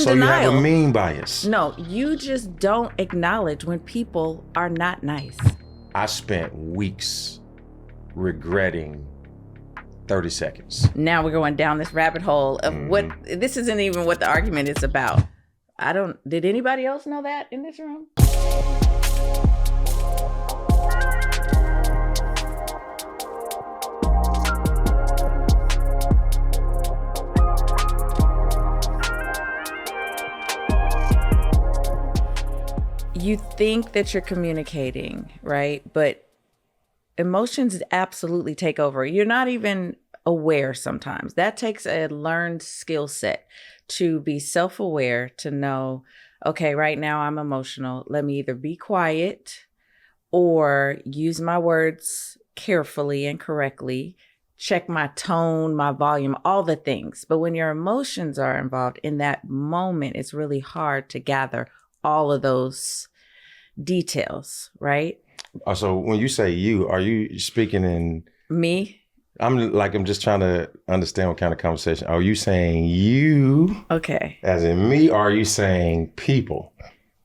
in So denial. you have a mean bias. No, you just don't acknowledge when people are not nice. I spent weeks regretting 30 seconds. Now we're going down this rabbit hole of what, this isn't even what the argument is about. Did anybody else know that in this room? You think that you're communicating, right? But emotions absolutely take over. You're not even aware sometimes. That takes a learned skill set to be self-aware, to know, okay, right now I'm emotional. Let me either be quiet or use my words carefully and correctly, check my tone, my volume, all the things. But when your emotions are involved in that moment, it's really hard to gather all of those details, right? So when you say you, are you speaking in... Me? I'm just trying to understand what kind of conversation. Are you saying you, okay, as in me, or are you saying people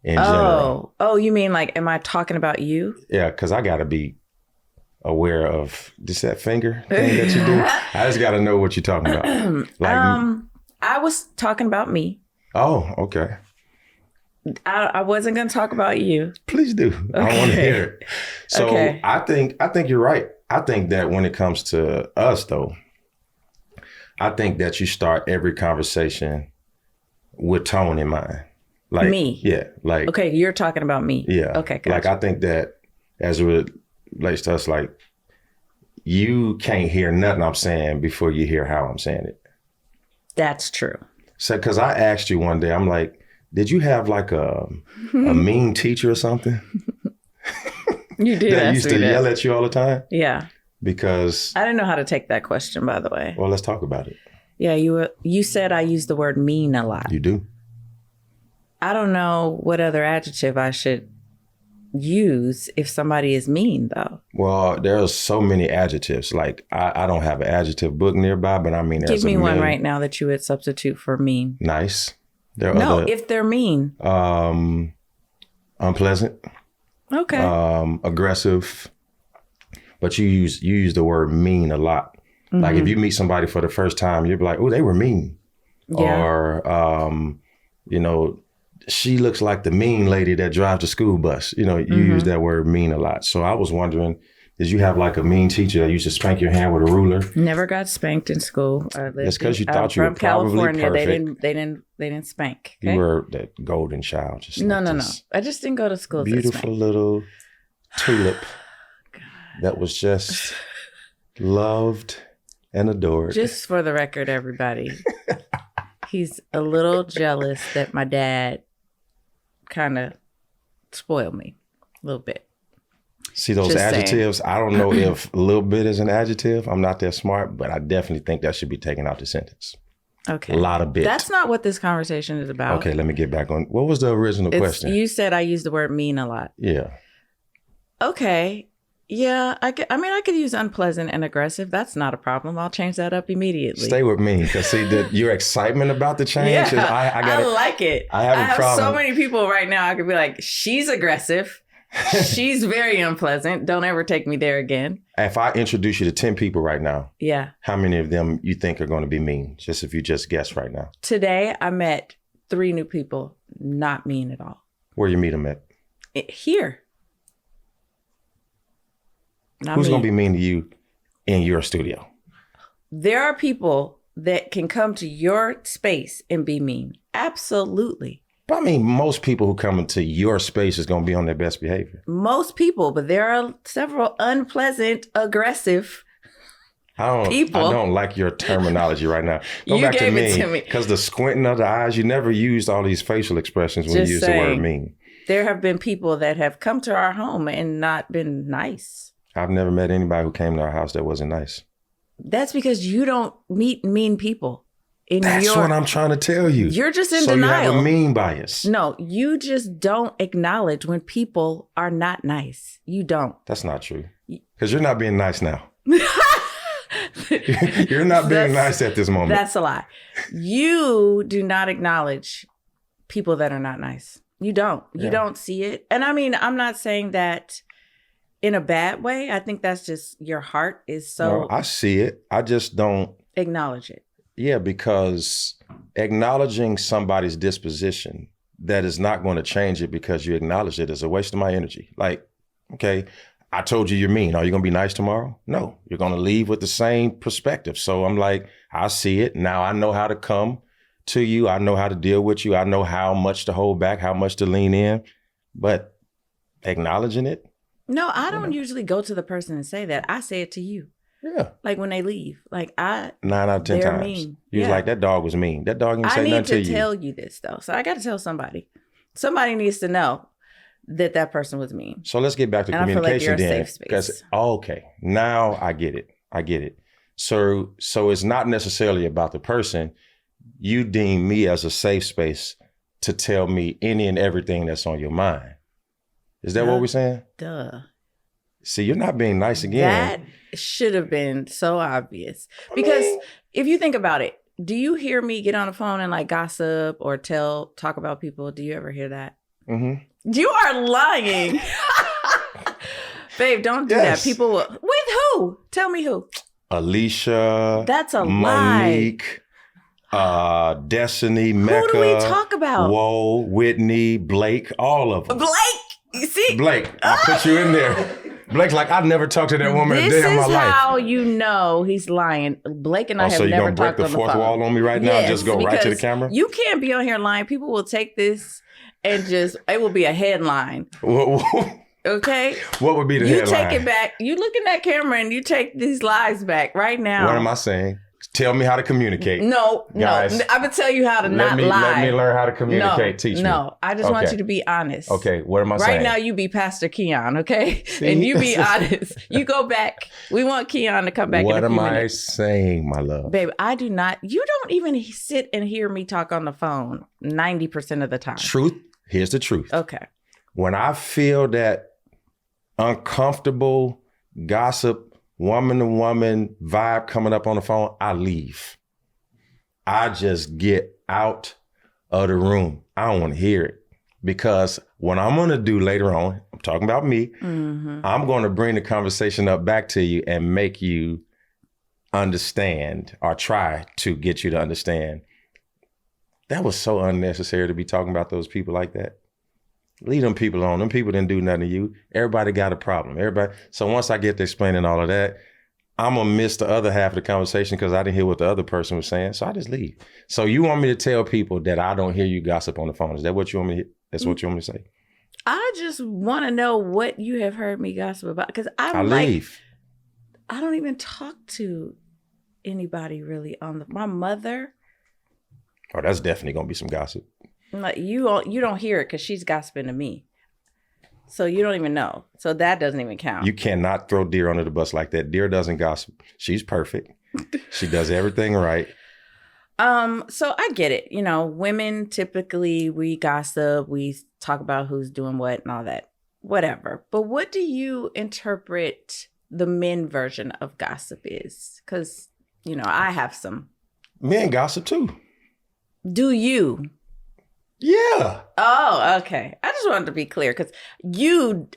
in general? Oh, you mean like, am I talking about you? Yeah, because I got to be aware of just that finger thing that you do. I just got to know what you're talking about. I was talking about me. Oh, okay. I wasn't going to talk about you. Please do. Okay. I want to hear it. So okay. I think you're right. I think that when it comes to us, though, I think that you start every conversation with tone in mind. Like me? Yeah. Like, okay, you're talking about me. Yeah. Okay, gotcha. Like, I think that as it relates to us, like, you can't hear nothing I'm saying before you hear how I'm saying it. That's true. So, because I asked you one day, I'm like, did you have like a mean teacher or something? You did. That used to yell at you all the time? Yeah. Because I didn't know how to take that question, by the way. Well, let's talk about it. Yeah, you said I use the word mean a lot. You do. I don't know what other adjective I should use if somebody is mean, though. Well, there's so many adjectives. Like, I don't have an adjective book nearby, but I mean, give me one right now that you would substitute for mean. Nice. If they're mean. Unpleasant. Okay. Aggressive. But you use the word mean a lot. Mm-hmm. Like, if you meet somebody for the first time, you'll be like, oh, they were mean. Yeah. Or, she looks like the mean lady that drives the school bus. You use that word mean a lot. So I was wondering, did you have like a mean teacher that used to spank your hand with a ruler? Never got spanked in school. That's because you thought you were probably California. Perfect. They didn't spank. Okay? You were that golden child. No. I just didn't go to school. Beautiful little tulip that was just loved and adored. Just for the record, everybody, he's a little jealous that my dad kind of spoiled me a little bit. See those just adjectives? Saying. I don't know if a little bit is an adjective. I'm not that smart, but I definitely think that should be taken out the sentence. Okay. A lot of bit. That's not what this conversation is about. Okay, let me get back on. What was the original question? You said I use the word mean a lot. Yeah. Okay. Yeah, I could use unpleasant and aggressive. That's not a problem. I'll change that up immediately. Stay with me, because see, your excitement about the change. Yeah, I like it. I have so many people right now. I could be like, she's aggressive. She's very unpleasant. Don't ever take me there again. If I introduce you to 10 people right now, yeah, how many of them you think are going to be mean? Just if you just guess right now. Today, I met 3 new people, not mean at all. Where you meet them at? Here. Who's going to be mean to you in your studio? There are people that can come to your space and be mean. Absolutely. But I mean, most people who come into your space is going to be on their best behavior. Most people, but there are several unpleasant, aggressive people. I don't like your terminology right now. Go back to me. Because the squinting of the eyes, you never used all these facial expressions when you use the word mean. There have been people that have come to our home and not been nice. I've never met anybody who came to our house that wasn't nice. That's because you don't meet mean people. That's what I'm trying to tell you. You're just in denial. So you have a mean bias. No, you just don't acknowledge when people are not nice. You don't. That's not true. Because you're not being nice now. You're not being nice at this moment. That's a lie. You do not acknowledge people that are not nice. You don't see it. And I mean, I'm not saying that in a bad way. I think that's just your heart is so. No, I see it. I just don't acknowledge it. Yeah, because acknowledging somebody's disposition that is not going to change it because you acknowledge it is a waste of my energy. Like, okay, I told you you're mean. Are you going to be nice tomorrow? No, you're going to leave with the same perspective. So I'm like, I see it. Now I know how to come to you. I know how to deal with you. I know how much to hold back, how much to lean in. But acknowledging it? No, I don't usually go to the person and say that. I say it to you. Yeah. Like when they leave. Like 9 out of 10 times. Mean. You was like, that dog was mean. That dog didn't say nothing to you. I need to tell you this though. So I got to tell somebody. Somebody needs to know that person was mean. So let's get back to and communication I feel like you're then. a safe space. Because, okay, now I get it. So it's not necessarily about the person. You deem me as a safe space to tell me any and everything that's on your mind. Is that what we're saying? Duh. See, you're not being nice again. That should have been so obvious. Because if you think about it, do you hear me get on the phone and like gossip or talk about people? Do you ever hear that? Mm-hmm. You are lying. Babe, don't do that. People will. With who? Tell me who. Alicia. That's a Monique. Destiny, Mecca. Who do we talk about? Whoa, Whitney, Blake, all of them. Blake. You see? Blake, I put you in there. Blake's like, I've never talked to that woman a day in my life. This is how you know he's lying. Blake and I have never talked on the phone. So you're going to break the fourth wall on me right now and just go right to the camera? You can't be on here lying. People will take this and it will be a headline. Okay? What would be the headline? You take it back. You look in that camera and you take these lies back right now. What am I saying? Tell me how to communicate. No, guys, no. I'm going to tell you how to not lie. Let me learn how to communicate. Teach me. No, I just want you to be honest. Okay, what am I saying? Right now, you be Pastor Keion, okay? See? And you be honest. You go back. We want Keion to come back in a few minutes. What am I saying, my love? Babe, I do not. You don't even sit and hear me talk on the phone 90% of the time. Truth. Here's the truth. Okay. When I feel that uncomfortable gossip, woman to woman vibe coming up on the phone, I leave. I just get out of the room. I don't want to hear it because what I'm going to do later on, I'm talking about me, I'm going to bring the conversation up back to you and make you understand or try to get you to understand. That was so unnecessary to be talking about those people like that. Leave them people alone. Them people didn't do nothing to you. Everybody got a problem. Everybody. So once I get to explaining all of that, I'm going to miss the other half of the conversation because I didn't hear what the other person was saying. So I just leave. So you want me to tell people that I don't hear you gossip on the phone. Is that what you want me to hear? That's what you want me to say? I just want to know what you have heard me gossip about because I leave. I don't even talk to anybody really on my mother. Oh, that's definitely going to be some gossip. Like you don't hear it because she's gossiping to me. So you don't even know. So that doesn't even count. You cannot throw Deer under the bus like that. Deer doesn't gossip. She's perfect. She does everything right. So I get it. You know, women typically we gossip, we talk about who's doing what and all that. Whatever. But what do you interpret the men version of gossip is? Because, you know, I have some. Men gossip too. Do you? Yeah. Oh, okay. I just wanted to be clear because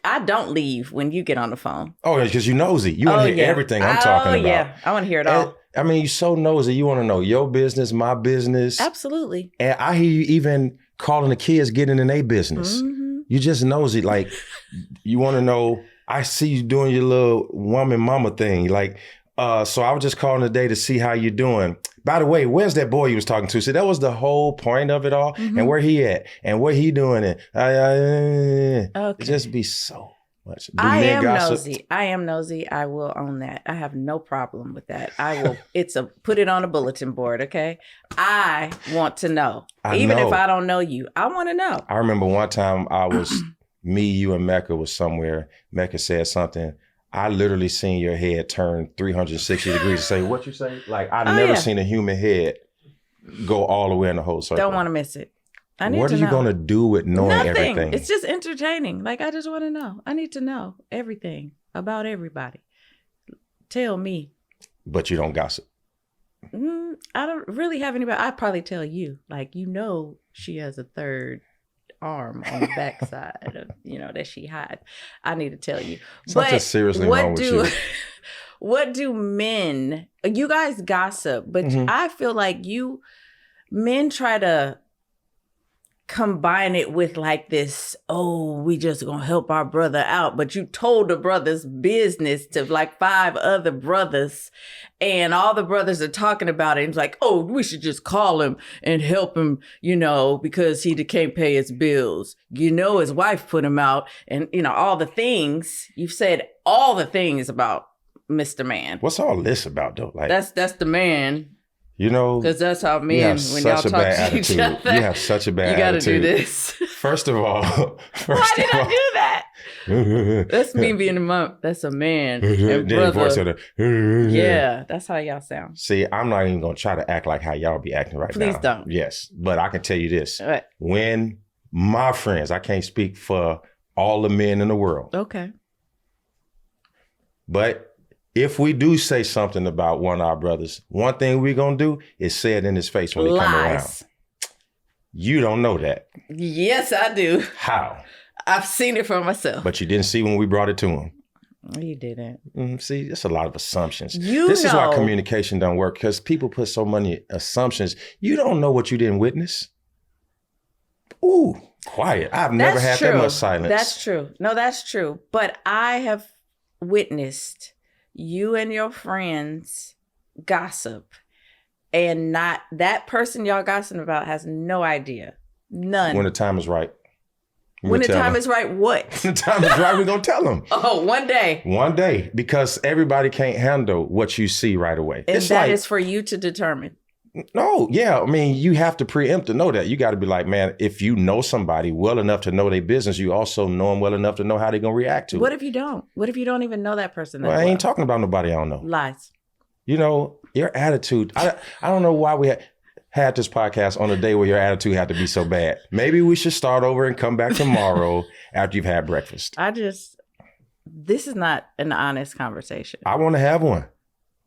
I don't leave when you get on the phone. Oh, because you nosy. You want to hear everything I'm talking about. Yeah, I want to hear it all. I mean, you're so nosy. You want to know your business, my business. Absolutely. And I hear you even calling the kids, getting in their business. Mm-hmm. You just nosy. Like, you want to know, I see you doing your little woman mama thing. Like, so I was just calling today to see how you're doing. By the way, where's that boy you was talking to? See, that was the whole point of it all. Mm-hmm. And where he at and what he doing it. Okay. It just be so much. I am nosy. I will own that. I have no problem with that. I will. Put it on a bulletin board. Okay. I want to know. Even if I don't know you, I want to know. I remember one time I was, you and Mecca was somewhere. Mecca said something. I literally seen your head turn 360 degrees and say, what you say? Like, I've never seen a human head go all the way in the whole circle. Don't want to miss it. What are you going to do with knowing Nothing. Everything? It's just entertaining. Like, I just want to know. I need to know everything about everybody. Tell me. But you don't gossip. I don't really have anybody. I'd probably tell you. Like, you know, she has a third arm on the backside of, that she hides. I need to tell you. Something seriously wrong with you. What do men, you guys gossip, but I feel like men try to combine it with like this, we just gonna help our brother out, but you told the brother's business to like 5 other brothers, and all the brothers are talking about it. It's like, we should just call him and help him, because he can't pay his bills. His wife put him out, and all the things. You've said all the things about Mr. Man. What's all this about though? Like that's the man. Because that's how men, when y'all talk to each other. You have such a bad attitude. You got to do this. First of all. Why did I do that? That's me being a mom. That's a man. And brother. Yeah, that's how y'all sound. See, I'm not even going to try to act like how y'all be acting right now. Please don't. Yes, but I can tell you this. What? When my friends, I can't speak for all the men in the world. Okay. But if we do say something about one of our brothers, one thing we're going to do is say it in his face when he come around. You don't know that. Yes, I do. How? I've seen it for myself. But you didn't see when we brought it to him. You didn't. See, that's a lot of assumptions. This is why communication don't work, because people put so many assumptions. You don't know what you didn't witness. Ooh, quiet. I've never had that much silence. That's true. No, that's true. But I have witnessed you and your friends gossip, and not that person y'all gossiping about has no idea. None. When the time is right. When the time is right, what? When the time is right, we're going to tell them. One day. One day, because everybody can't handle what you see right away. And that is for you to determine. No, yeah. I mean, you have to preempt to know that. You got to be like, man, if you know somebody well enough to know their business, you also know them well enough to know how they're going to react to it. What if you don't? What if you don't even know that person? Well, I ain't talking about nobody I don't know. Lies. Your attitude. I don't know why we had this podcast on a day where your attitude had to be so bad. Maybe we should start over and come back tomorrow after you've had breakfast. This is not an honest conversation. I want to have one.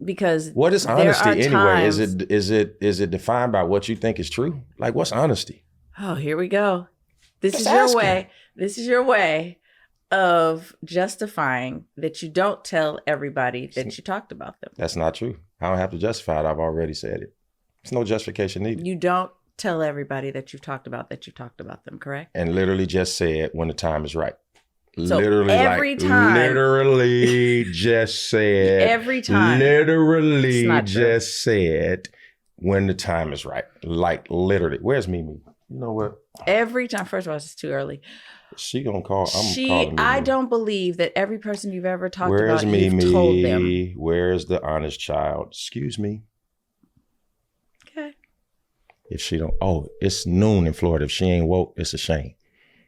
Because what is honesty anyway? Is it defined by what you think is true? Like, what's honesty? Oh, here we go. This is your way. This is your way of justifying that you don't tell everybody that you talked about them. That's not true. I don't have to justify it. I've already said it. There's no justification needed. You don't tell everybody that you've talked about them, correct? And literally just say it when the time is right. So every time. Literally just said. Every time. Literally just said when the time is right. Like literally. Where's Mimi? You know what? Every time. First of all, it's too early. She gonna call. I'm calling Mimi. I don't believe that every person you've ever talked Where's about, Mimi? you've told them. Where's the honest child? Excuse me. Okay. If she don't, it's noon in Florida. If she ain't woke, it's a shame.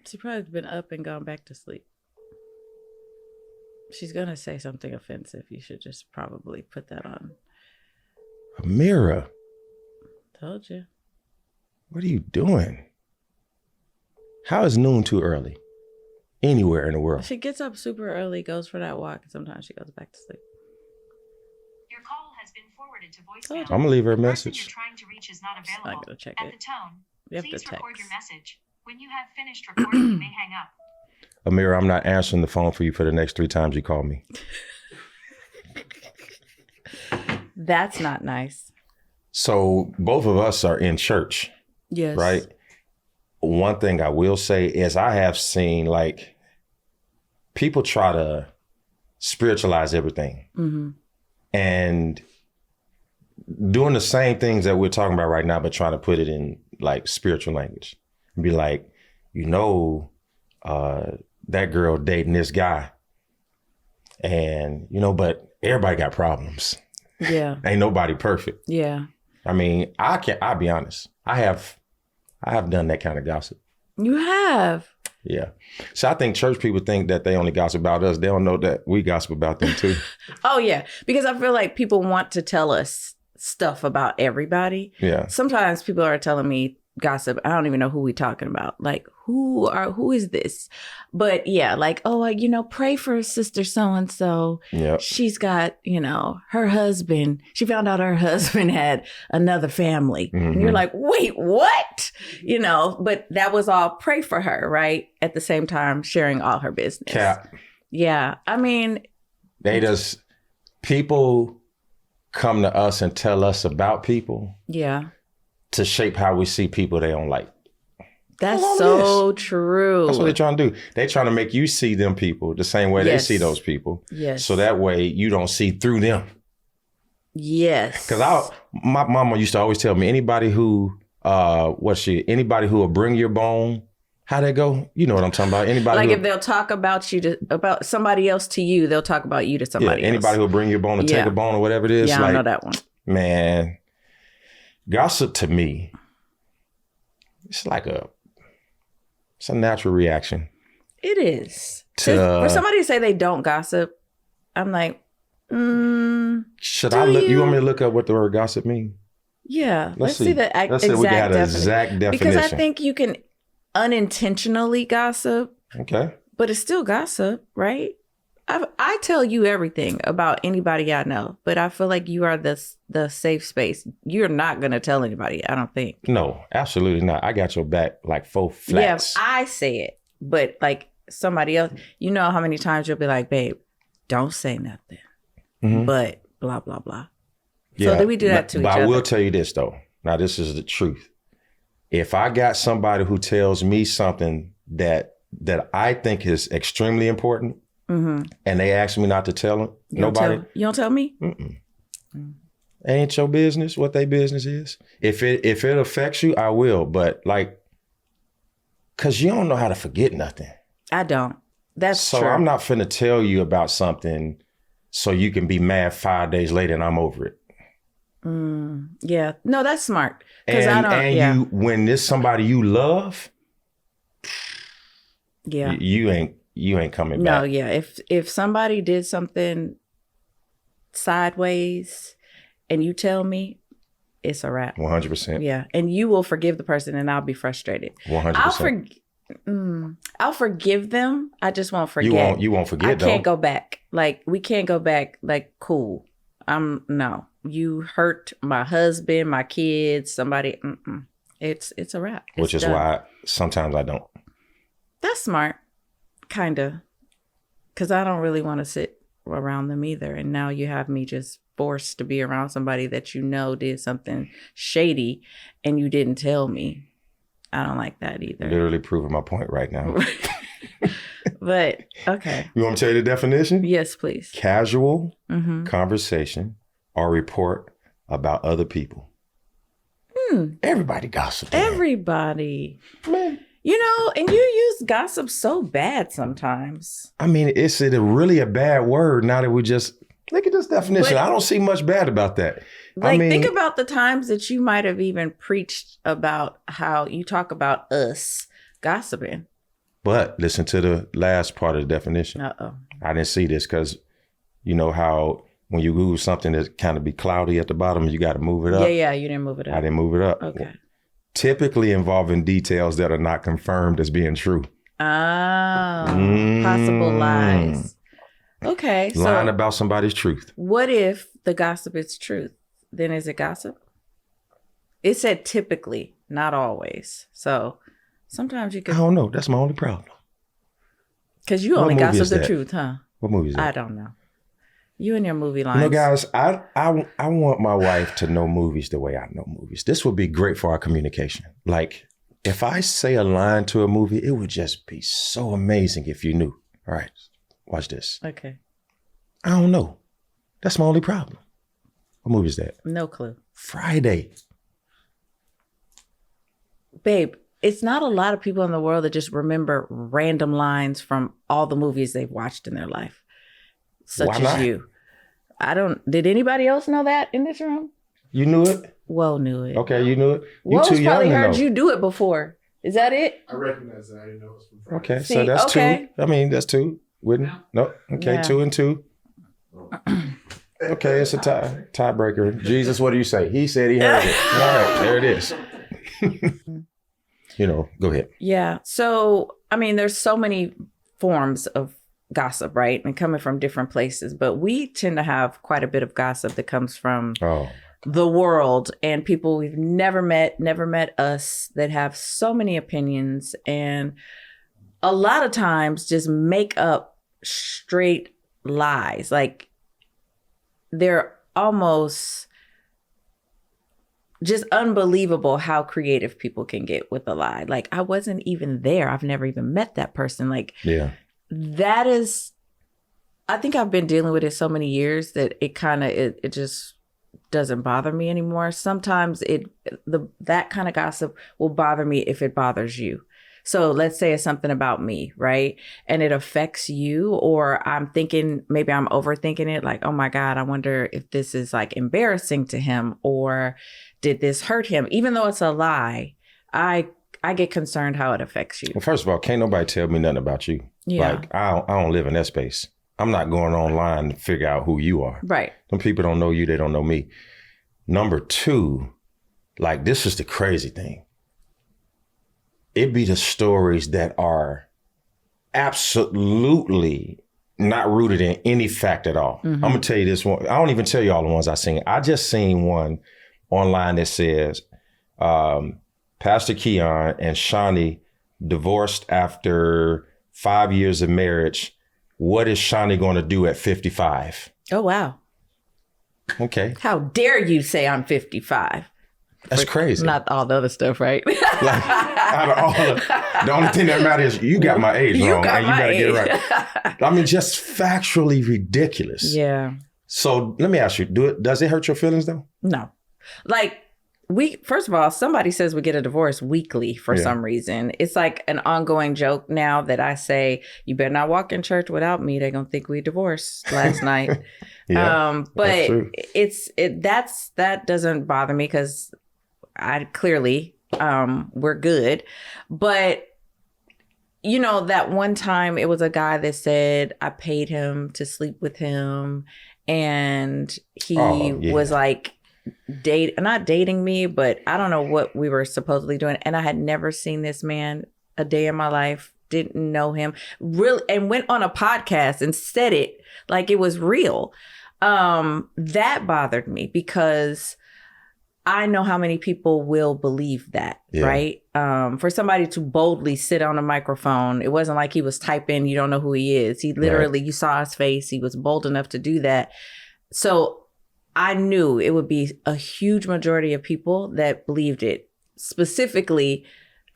She probably been up and gone back to sleep. She's going to say something offensive. You should just probably put that on. Amira. Told you. What are you doing? How is noon too early? Anywhere in the world. She gets up super early, goes for that walk, and sometimes she goes back to sleep. Your call has been forwarded to voicemail. I'm going to leave her a The person message. you're trying to reach is not available. I'm not going to check At it. the tone, You have to please text. record your message. When you have finished recording, you may hang up. Amira, I'm not answering the phone for you for the next 3 times you call me. That's not nice. So both of us are in church. Yes. Right? One thing I will say is I have seen like people try to spiritualize everything. Mm-hmm. And doing the same things that we're talking about right now, but trying to put it in like spiritual language. Be like, that girl dating this guy. And, but everybody got problems. Yeah. Ain't nobody perfect. Yeah. I mean, I'll be honest. I have done that kind of gossip. You have? Yeah. So I think church people think that they only gossip about us. They don't know that we gossip about them too. Oh, yeah. Because I feel like people want to tell us stuff about everybody. Yeah. Sometimes people are telling me gossip. I don't even know who we talking about. Like, who is this? But yeah, like, oh, pray for sister so-and-so. Yep. She's got, her husband. She found out her husband had another family. And you're like, wait, what? But that was all pray for her, right? At the same time, sharing all her business. Cap. Yeah. I mean. People come to us and tell us about people. Yeah. To shape how we see people they don't like. That's so true. That's what they're trying to do. They're trying to make you see them people the same way they see those people. Yes. So that way you don't see through them. Yes. Because my mama used to always tell me, anybody who anybody who will bring your bone, how they go? You know what I'm talking about. Anybody like if they'll talk about you about somebody else to you, they'll talk about you to somebody else. Anybody who will bring your bone or take a bone or whatever it is. Yeah, I know that one. Man, gossip to me, it's a natural reaction. It is. For somebody to say they don't gossip, I'm like, should I look? You want me to look up what the word gossip means? Yeah. Let's see the Let's see if we can have an exact definition. Because I think you can unintentionally gossip. Okay. But it's still gossip, right? I tell you everything about anybody I know, but I feel like you are the safe space. You're not going to tell anybody, I don't think. No, absolutely not. I got your back like 4 flats. Yeah, I say it, but like somebody else, you know how many times you'll be like, babe, don't say nothing, but blah, blah, blah. Yeah, so then we do that to each other. But I will tell you this, though. Now, this is the truth. If I got somebody who tells me something that I think is extremely important, and they ask me not to tell them, you don't tell me? Ain't your business what their business is. If it affects you, I will. But like, cause you don't know how to forget nothing. I don't. That's true. So I'm not finna tell you about something so you can be mad 5 days later and I'm over it. Yeah. No, that's smart. And when there's somebody you love, you ain't coming back. No, yeah. If somebody did something sideways and you tell me, it's a wrap. 100%. Yeah. And you will forgive the person and I'll be frustrated. 100%. I'll forgive them. I just won't forget. You won't forget though. I can't go back. Like, we can't go back. Like, cool. No. You hurt my husband, my kids, somebody. It's a wrap. Which is why sometimes I don't. That's smart. Kind of. Because I don't really want to sit around them either. And now you have me just forced to be around somebody that you know did something shady and you didn't tell me. I don't like that either. Literally proving my point right now. But, okay. You want me to tell you the definition? Yes, please. Casual conversation or report about other people. Everybody gossips. Everybody. Man. And you use gossip so bad sometimes. I mean, is it really a bad word now that we just look at this definition? I don't see much bad about that. Like, think about the times that you might have even preached about how you talk about us gossiping. But listen to the last part of the definition. Uh-oh. I didn't see this because you know how when you Google something that kind of be cloudy at the bottom, you got to move it up. Yeah, you didn't move it up. I didn't move it up. Okay. Typically involving details that are not confirmed as being true. Oh, possible lies. Okay. Lying about somebody's truth. What if the gossip is truth? Then is it gossip? It said typically, not always. So sometimes you can. I don't know. That's my only problem. Because you only gossip the truth, huh? What movie is that? I don't know. You and your movie lines. Guys, I want my wife to know movies the way I know movies. This would be great for our communication. Like, if I say a line to a movie, it would just be so amazing if you knew. All right, watch this. Okay. I don't know. That's my only problem. What movie is that? No clue. Friday. Babe, it's not a lot of people in the world that just remember random lines from all the movies they've watched in their life. Such as you. Did anybody else know that in this room? You knew it? Whoa knew it. Okay, you knew it? Woe's probably heard you do it before. Is that it? I recognize that. I didn't know it was from Friday. Okay, so that's two. I mean, that's two. Wouldn't? No. Okay, 2 and 2. Okay, it's a tiebreaker. Jesus, what do you say? He said he heard it. All right, there it is. Go ahead. Yeah. So, I mean, there's so many forms of gossip, right? And coming from different places, but we tend to have quite a bit of gossip that comes from the world and people we've never met us that have so many opinions and a lot of times just make up straight lies. Like they're almost just unbelievable how creative people can get with a lie. Like, I wasn't even there. I've never even met that person. Like, that is, I think I've been dealing with it so many years that it kind of, it just doesn't bother me anymore. Sometimes that kind of gossip will bother me if it bothers you. So let's say it's something about me, right? And it affects you, or I'm thinking, maybe I'm overthinking it, like, oh my God, I wonder if this is like embarrassing to him, or did this hurt him? Even though it's a lie, I get concerned how it affects you. Well, first of all, can't nobody tell me nothing about you. Yeah. Like, I don't live in that space. I'm not going online to figure out who you are. Right. Some people don't know you, they don't know me. Number two, like, this is the crazy thing. It be the stories that are absolutely not rooted in any fact at all. I'm gonna tell you this one. I don't even tell you all the ones I seen. I just seen one online that says, Pastor Keion and Shaunie divorced after 5 years of marriage. What is Shaunie going to do at 55? Oh, wow. Okay. How dare you say I'm 55? That's crazy. Not all the other stuff, right? Like, out of all the only thing that matters is you got my age wrong, and you better get it right. I mean, just factually ridiculous. Yeah. So let me ask you, does it hurt your feelings though? No. Like, first of all, somebody says we get a divorce weekly for some reason. It's like an ongoing joke now that I say, you better not walk in church without me. They're going to think we divorced last night. But that doesn't bother me because I clearly, we're good. But, you know, that one time it was a guy that said I paid him to sleep with him, and he was like, not dating me, but I don't know what we were supposedly doing. And I had never seen this man a day in my life, didn't know him really, and went on a podcast and said it like it was real. That bothered me because I know how many people will believe that, right? For somebody to boldly sit on a microphone, it wasn't like he was typing, you don't know who he is. He literally, you saw his face. He was bold enough to do that. So I knew it would be a huge majority of people that believed it, specifically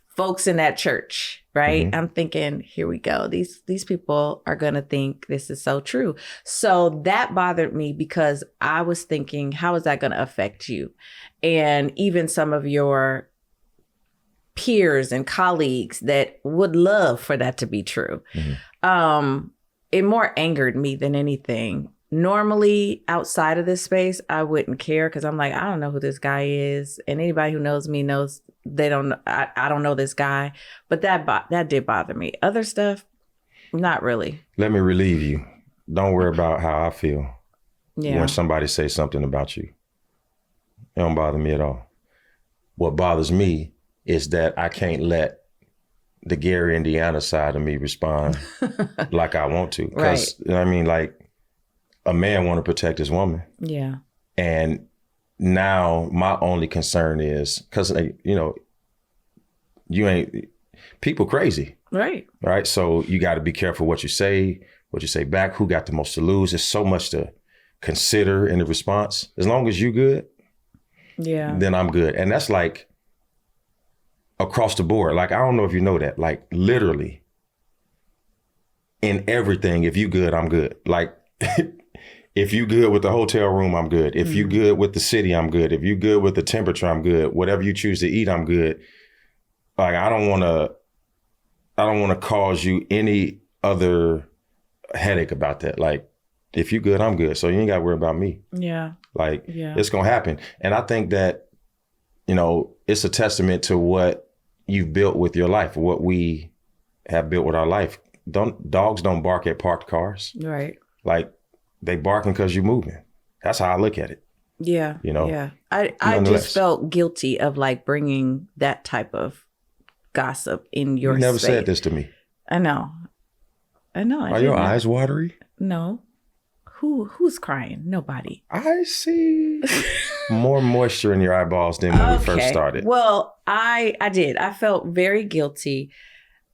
folks in that church, right? I'm thinking, here we go. These people are going to think this is so true. So that bothered me because I was thinking, how is that going to affect you? And even some of your peers and colleagues that would love for that to be true. It more angered me than anything. Normally, outside of this space, I wouldn't care because I'm like, I don't know who this guy is. And anybody who knows me knows they don't. I don't know this guy. But that did bother me. Other stuff, not really. Let me relieve you. Don't worry about how I feel when somebody says something about you. It don't bother me at all. What bothers me is that I can't let the Gary, Indiana side of me respond like I want to. Because, I mean, like, a man want to protect his woman. Yeah. And now my only concern is, because, you know, people crazy. Right. Right. So you got to be careful what you say back, who got the most to lose. There's so much to consider in the response. As long as you good, then I'm good. And that's like across the board. Like, I don't know if you know that, like literally in everything, if you good, I'm good. Like, if you good with the hotel room, I'm good. If you good with the city, I'm good. If you good with the temperature, I'm good. Whatever you choose to eat, I'm good. Like, I don't want to cause you any other headache about that. Like, if you good, I'm good. So you ain't got to worry about me. Yeah. Like, it's going to happen. And I think that, you know, it's a testament to what you've built with your life, what we have built with our life. Dogs don't bark at parked cars. Right. Like, they barking because you're moving. That's how I look at it. Yeah. You know? Yeah. I Nonetheless. just felt guilty of like bringing that type of gossip in your You never space. said this to me. I know. I Are your eyes watery? No. Who's crying? Nobody. I see more moisture in your eyeballs than when we first started. Well, I did. I felt very guilty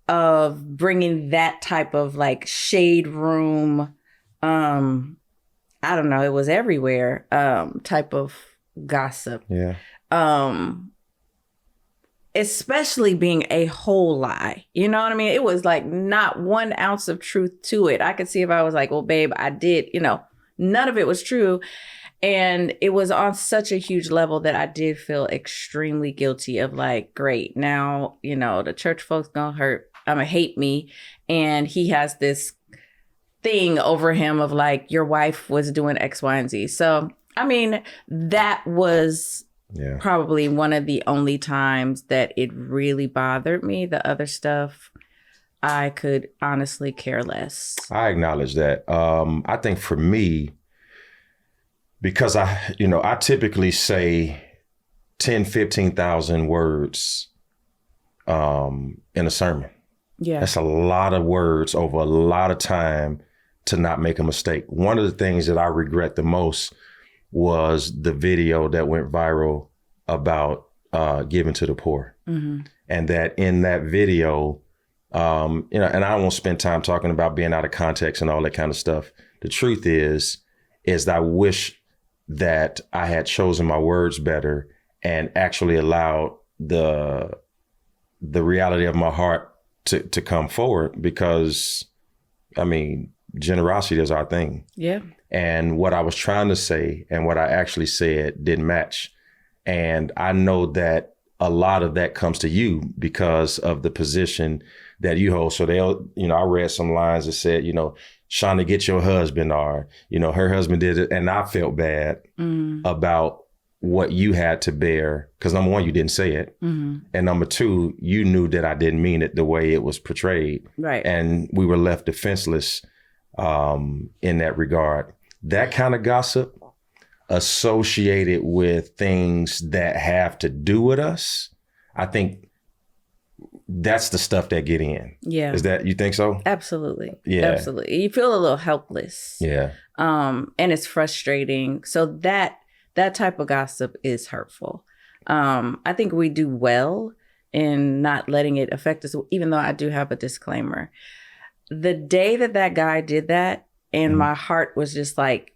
of bringing that type of like shade room, I don't know, it was everywhere, type of gossip. Yeah. Especially being a whole lie. You know what I mean? It was like not 1 ounce of truth to it. I could see if I was like, well, babe, I did, none of it was true. And it was on such a huge level that I did feel extremely guilty of like, great, now, the church folks gonna hate me. And he has this thing over him of like, your wife was doing X, Y, and Z. So, I mean, that was probably one of the only times that it really bothered me. The other stuff, I could honestly care less. I acknowledge that. I think for me, because I typically say 10, 15,000 words in a sermon. Yeah. That's a lot of words over a lot of time to not make a mistake. One of the things that I regret the most was the video that went viral about giving to the poor. Mm-hmm. And that in that video, and I won't spend time talking about being out of context and all that kind of stuff. The truth is that I wish that I had chosen my words better and actually allowed the reality of my heart to come forward, because, I mean, generosity is our thing. Yeah. And what I was trying to say and what I actually said didn't match. And I know that a lot of that comes to you because of the position that you hold. So I read some lines that said, Shaunie, get your husband, or, her husband did it. And I felt bad about what you had to bear, because number one, you didn't say it. Mm-hmm. And number two, you knew that I didn't mean it the way it was portrayed. Right. And we were left defenseless in that regard. That kind of gossip associated with things that have to do with us, I think that's the stuff that get in. Yeah. Is that, you think so? Absolutely. Yeah. Absolutely. You feel a little helpless. Yeah. And it's frustrating. So that type of gossip is hurtful. I think we do well in not letting it affect us, even though I do have a disclaimer. The day that guy did that, and my heart was just like,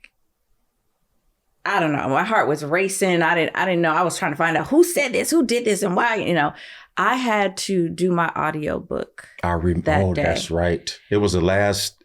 I don't know. My heart was racing. I didn't know. I was trying to find out who said this, who did this, and why. I had to do my audiobook. That day. That's right. It was the last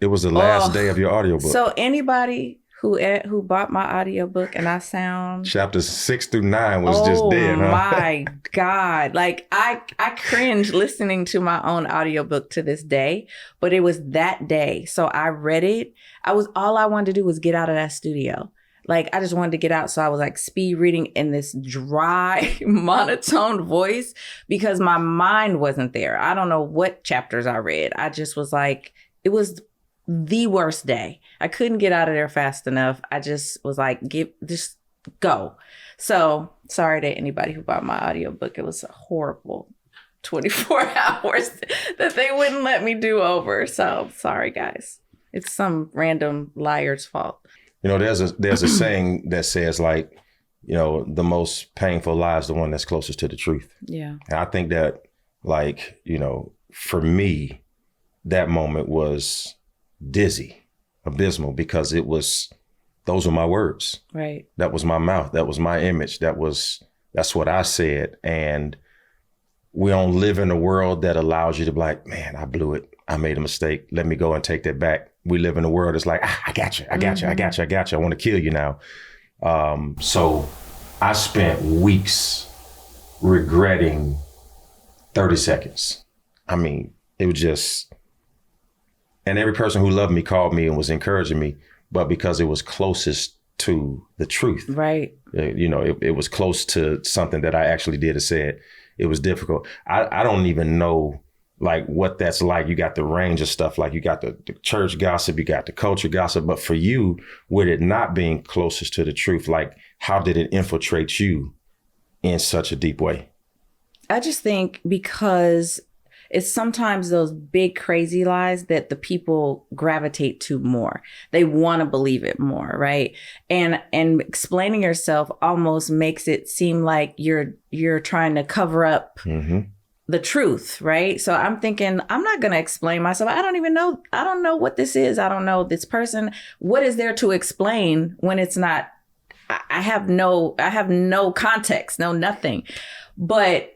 day of your audiobook. So anybody who bought my audiobook, and I sound chapters 6 through 9 was just dead, huh? Oh my God. Like I cringe listening to my own audiobook to this day, but it was that day. So I read it. All I wanted to do was get out of that studio. Like, I just wanted to get out. So I was like speed reading in this dry, monotone voice because my mind wasn't there. I don't know what chapters I read. I just was like, it was the worst day. I couldn't get out of there fast enough. I just was like, just go. So sorry to anybody who bought my audiobook. It was a horrible 24 hours that they wouldn't let me do over. So sorry, guys. It's some random liar's fault. There's a saying that says, like, the most painful lie is the one that's closest to the truth. Yeah. And I think that, like, for me, that moment was abysmal, because those were my words. Right. That was my mouth. That was my image. That's what I said. And we don't live in a world that allows you to be like, man, I blew it. I made a mistake. Let me go and take that back. We live in a world that's like, I got you. I want to kill you now. So I spent weeks regretting 30 seconds. I mean, it was just, and every person who loved me called me and was encouraging me, but because it was closest to the truth. Right. It was close to something that I actually did or said. It was difficult. I don't even know, like what that's like. You got the range of stuff, like you got the church gossip, you got the culture gossip. But for you, with it not being closest to the truth, like how did it infiltrate you in such a deep way? I just think because it's sometimes those big crazy lies that the people gravitate to more. They want to believe it more, right? And explaining yourself almost makes it seem like you're trying to cover up the truth, right? So I'm thinking, I'm not going to explain myself. I don't know what this is. I don't know this person. What is there to explain when it's not? I have no context, no nothing. But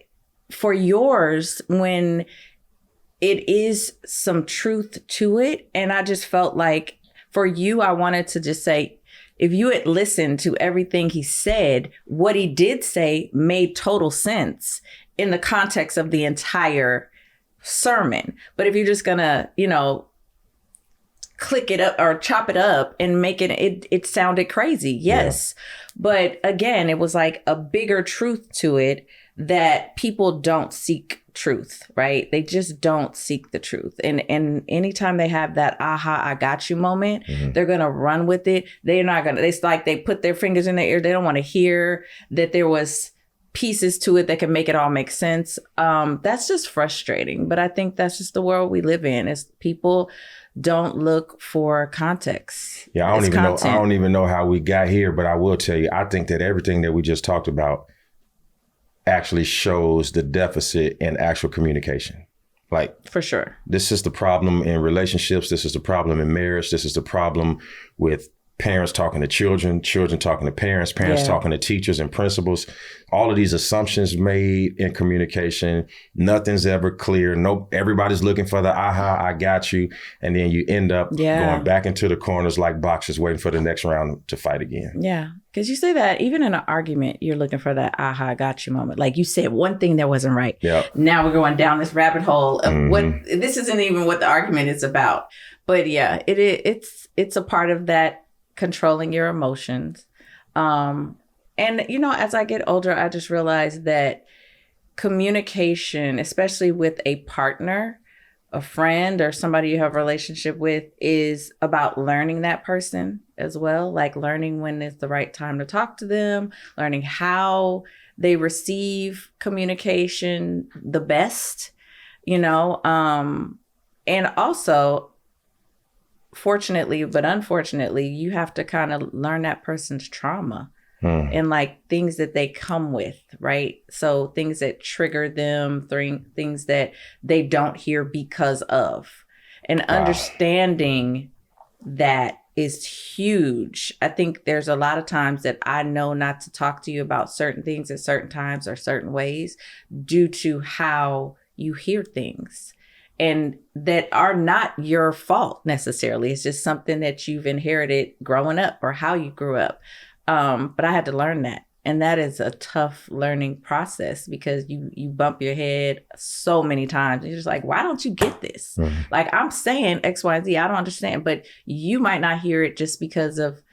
for yours, when it is some truth to it, and I just felt like for you, I wanted to just say, if you had listened to everything he said, what he did say made total sense in the context of the entire sermon. But if you're just gonna, click it up or chop it up and make it sounded crazy. Yes. Yeah. But again, it was like a bigger truth to it that people don't seek truth, right? They just don't seek the truth. And anytime they have that aha, I got you moment, they're going to run with it. They're not going to, it's like they put their fingers in their ear. They don't want to hear that there was pieces to it that can make it all make sense. That's just frustrating. But I think that's just the world we live in, is people don't look for context. Yeah, I don't even know how we got here, but I will tell you, I think that everything that we just talked about actually shows the deficit in actual communication. Like, for sure. This is the problem in relationships. This is the problem in marriage. This is the problem with parents talking to children, children talking to parents, parents talking to teachers and principals. All of these assumptions made in communication, nothing's ever clear. Everybody's looking for the aha, I got you. And then you end up going back into the corners like boxers waiting for the next round to fight again. Yeah. Because you say that even in an argument, you're looking for that aha, I got you moment. Like you said one thing that wasn't right. Yep. Now we're going down this rabbit hole of what, this isn't even what the argument is about. But yeah, it's a part of that controlling your emotions. And, as I get older, I just realized that communication, especially with a partner, a friend, or somebody you have a relationship with, is about learning that person as well. Like learning when it's the right time to talk to them, learning how they receive communication the best, and also, fortunately, but unfortunately, you have to kind of learn that person's trauma and like things that they come with, right? So things that trigger them, things that they don't hear because of. And understanding that is huge. I think there's a lot of times that I know not to talk to you about certain things at certain times or certain ways due to how you hear things. And that are not your fault necessarily. It's just something that you've inherited growing up or how you grew up. But I had to learn that. And that is a tough learning process because you bump your head so many times. And you're just like, why don't you get this? Like I'm saying X, Y, Z, I don't understand. But you might not hear it just because of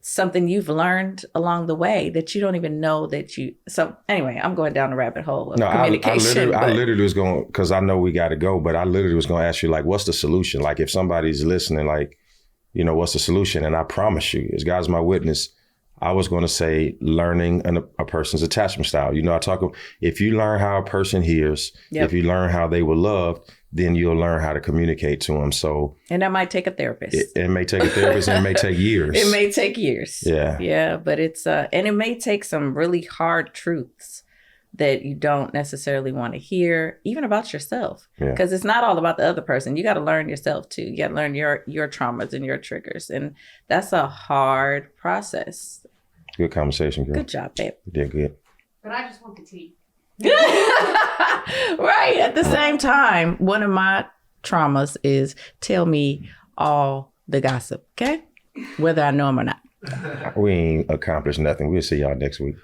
something you've learned along the way that you don't even know that you. So anyway, I'm going down the rabbit hole of communication. I literally was going, because I know we got to go, but I literally was going to ask you, like, what's the solution? Like if somebody's listening, like, what's the solution? And I promise you, as God's my witness, I was going to say learning a person's attachment style. I talk, if you learn how a person hears, if you learn how they were loved, then you'll learn how to communicate to them. So, and that might take a therapist. It may take a therapist and it may take years. It may take years. Yeah. Yeah. But it's, and it may take some really hard truths that you don't necessarily want to hear, even about yourself. Because it's not all about the other person. You got to learn yourself too. You got to learn your traumas and your triggers. And that's a hard process. Good conversation, girl. Good job, babe. You did good. But I just want the tea. Right. At the same time, one of my traumas is tell me all the gossip, okay? Whether I know them or not. We ain't accomplished nothing. We'll see y'all next week.